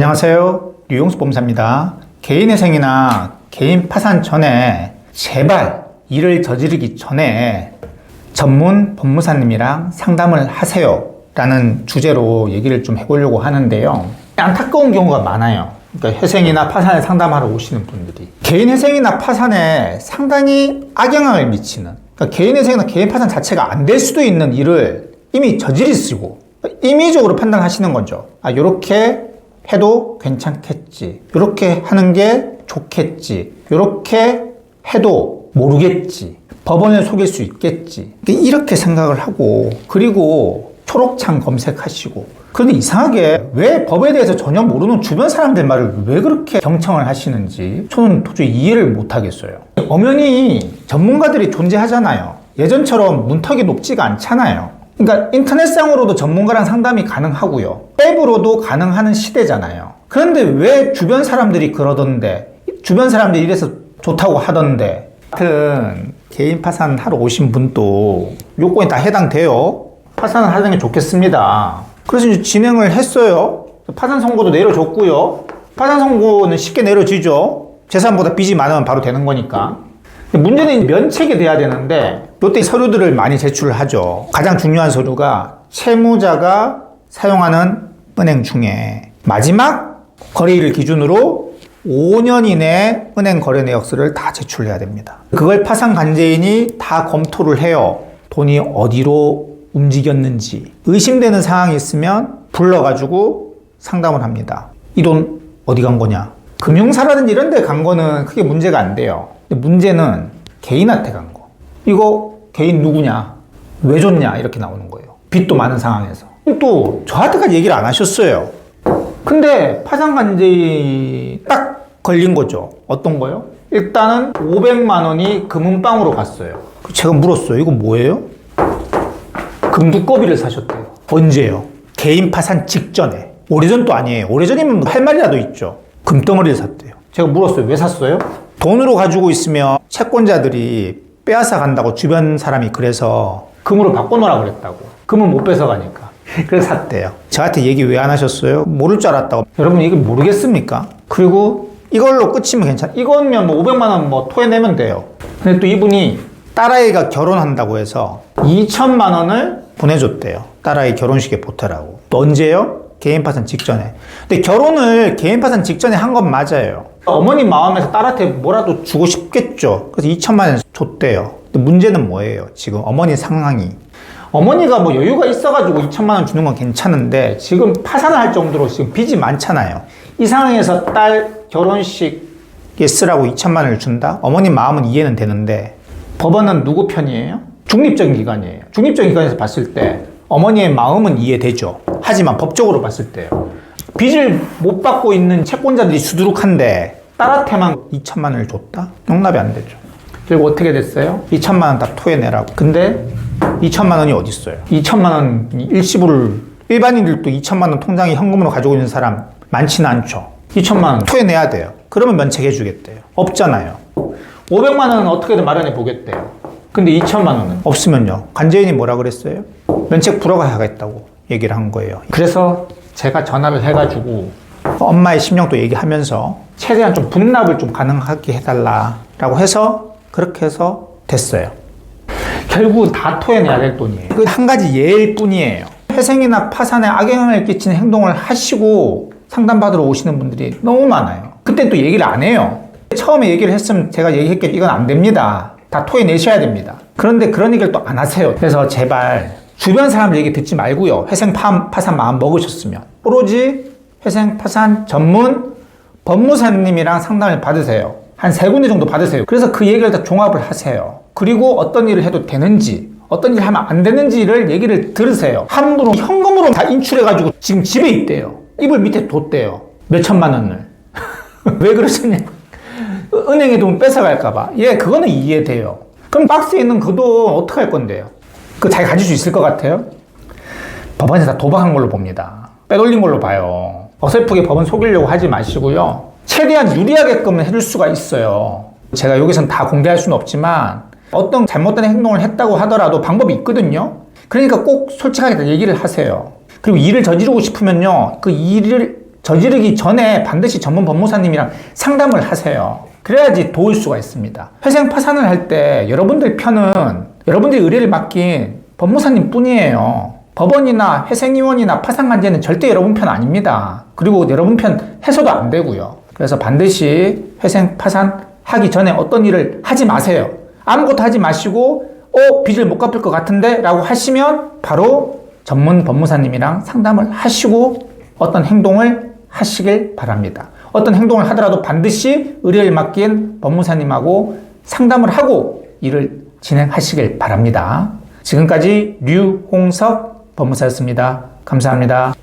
안녕하세요. 류용수 법무사입니다. 개인회생이나 개인 파산 전에 제발 일을 저지르기 전에 전문 법무사님이랑 상담을 하세요 라는 주제로 얘기를 좀 해보려고 하는데요. 안타까운 경우가 많아요. 그러니까 회생이나 파산에 상담하러 오시는 분들이 개인회생이나 파산에 상당히 악영향을 미치는, 그러니까 개인회생이나 개인 파산 자체가 안 될 수도 있는 일을 이미 저지르시고 임의적으로 판단하시는 거죠. 요렇게 해도 괜찮겠지, 요렇게 하는 게 좋겠지, 요렇게 해도 모르겠지, 법원을 속일 수 있겠지, 이렇게 생각을 하고, 그리고 초록창 검색하시고, 그런데 이상하게 왜 법에 대해서 전혀 모르는 주변 사람들 말을 왜 그렇게 경청을 하시는지 저는 도저히 이해를 못 하겠어요. 엄연히 전문가들이 존재하잖아요. 예전처럼 문턱이 높지가 않잖아요. 그러니까 인터넷상으로도 전문가랑 상담이 가능하고요. 앱으로도 가능한 시대잖아요. 그런데 왜 주변 사람들이 그러던데, 주변 사람들이 이래서 좋다고 하던데, 하여튼 개인 파산 하러 오신 분도 요건이 다 해당돼요. 파산을 하는 게 좋겠습니다. 그래서 이제 진행을 했어요. 파산 선고도 내려줬고요. 파산 선고는 쉽게 내려지죠. 재산보다 빚이 많으면 바로 되는 거니까. 문제는 면책이 돼야 되는데 이때 서류들을 많이 제출을 하죠. 가장 중요한 서류가 채무자가 사용하는 은행 중에 마지막 거래일을 기준으로 5년 이내 은행 거래 내역서를 다 제출해야 됩니다. 그걸 파산 관계인이 다 검토를 해요. 돈이 어디로 움직였는지 의심되는 상황이 있으면 불러가지고 상담을 합니다. 이 돈 어디 간 거냐? 금융사라든지 이런 데 간 거는 크게 문제가 안 돼요. 근데 문제는 개인한테 간 거. 이거 개인 누구냐? 왜 줬냐? 이렇게 나오는 거예요. 빚도 많은 상황에서. 또 저한테까지 얘기를 안 하셨어요. 근데 파산관제이 딱 걸린 거죠. 어떤 거요? 일단은 500만 원이 금은방으로 갔어요. 제가 물었어요. 이거 뭐예요? 금두꺼비를 사셨대요. 언제요? 개인 파산 직전에. 오래전도 아니에요. 오래전이면 할 말이라도 있죠. 금덩어리를 샀대요. 제가 물었어요. 왜 샀어요? 돈으로 가지고 있으면 채권자들이 빼앗아 간다고 주변 사람이 그래서 금으로 바꿔놓으라 그랬다고. 금은 못 뺏어가니까. 그래서 샀대요. 저한테 얘기 왜 안 하셨어요? 모를 줄 알았다고. 여러분 이거 모르겠습니까? 그리고 이걸로 끝이면 괜찮아. 이거면 뭐 500만 원 뭐 토해내면 돼요. 근데 또 이분이 딸아이가 결혼한다고 해서 2천만 원을 보내줬대요. 딸아이 결혼식에 보태라고. 또 언제요? 개인 파산 직전에. 근데 결혼을 개인 파산 직전에 한 건 맞아요. 어머니 마음에서 딸한테 뭐라도 주고 싶겠죠. 그래서 2천만 원 줬대요. 근데 문제는 뭐예요? 지금 어머니 상황이. 어머니가 뭐 여유가 있어가지고 2천만 원 주는 건 괜찮은데 지금 파산을 할 정도로 지금 빚이 많잖아요. 이 상황에서 딸 결혼식에 쓰라고 2천만 원을 준다? 어머니 마음은 이해는 되는데 법원은 누구 편이에요? 중립적인 기관이에요. 중립적인 기관에서 봤을 때 어머니의 마음은 이해되죠. 하지만 법적으로 봤을 때요. 빚을 못 받고 있는 채권자들이 수두룩한데 딸한테만 2천만 원을 줬다? 용납이 안 되죠. 그리고 어떻게 됐어요? 2천만 원 다 토해내라고. 근데 2천만 원이 어디 있어요? 2천만 원 일시불을, 일반인들도 2천만 원 통장에 현금으로 가지고 있는 사람 많지는 않죠. 2천만 원 토해내야 돼요. 그러면 면책해 주겠대요. 없잖아요. 500만 원은 어떻게든 마련해 보겠대요. 근데 2천만 원은 없으면요. 관제인이 뭐라 그랬어요? 면책 불허하겠다고 얘기를 한 거예요. 그래서 제가 전화를 해가지고 엄마의 심정도 얘기하면서 최대한 좀 분납을 좀 가능하게 해달라라고 해서 그렇게 해서 됐어요. 결국 다 토해내야 될 돈이에요. 그 한 가지 예일 뿐이에요. 회생이나 파산에 악영향을 끼치는 행동을 하시고 상담받으러 오시는 분들이 너무 많아요. 그때 또 얘기를 안 해요. 처음에 얘기를 했으면 제가 얘기했겠죠. 이건 안 됩니다. 다 토해내셔야 됩니다. 그런데 그런 얘기를 또 안 하세요. 그래서 제발 주변 사람들 얘기 듣지 말고요. 회생 파산 마음 먹으셨으면 오로지 회생 파산 전문 법무사님이랑 상담을 받으세요. 한 3군데 정도 받으세요. 그래서 그 얘기를 다 종합을 하세요. 그리고 어떤 일을 해도 되는지, 어떤 일을 하면 안 되는지를 얘기를 들으세요. 함부로 현금으로 다 인출해가지고 지금 집에 있대요. 이불 밑에 뒀대요. 몇 천만 원을. 왜 그러셨냐? 은행에 돈 뺏어갈까봐. 예, 그거는 이해돼요. 그럼 박스에 있는 그 돈 어떻게 할 건데요? 그거 자기 가질 수 있을 것 같아요? 법원에서 다 도박한 걸로 봅니다. 빼돌린 걸로 봐요. 어설프게 법원 속이려고 하지 마시고요. 최대한 유리하게끔 해줄 수가 있어요. 제가 여기서는 다 공개할 수는 없지만 어떤 잘못된 행동을 했다고 하더라도 방법이 있거든요. 그러니까 꼭 솔직하게 얘기를 하세요. 그리고 일을 저지르고 싶으면요, 그 일을 저지르기 전에 반드시 전문 법무사님이랑 상담을 하세요. 그래야지 도울 수가 있습니다. 회생 파산을 할 때 여러분들 편은 여러분들이 의뢰를 맡긴 법무사님 뿐이에요. 법원이나 회생위원이나 파산관제는 절대 여러분 편 아닙니다. 그리고 여러분 편 해서도 안 되고요. 그래서 반드시 회생 파산 하기 전에 어떤 일을 하지 마세요. 아무것도 하지 마시고 빚을 못 갚을 것 같은데 라고 하시면 바로 전문 법무사님이랑 상담을 하시고 어떤 행동을 하시길 바랍니다. 어떤 행동을 하더라도 반드시 의뢰를 맡긴 법무사님하고 상담을 하고 일을 진행하시길 바랍니다. 지금까지 류홍석 법무사였습니다. 감사합니다.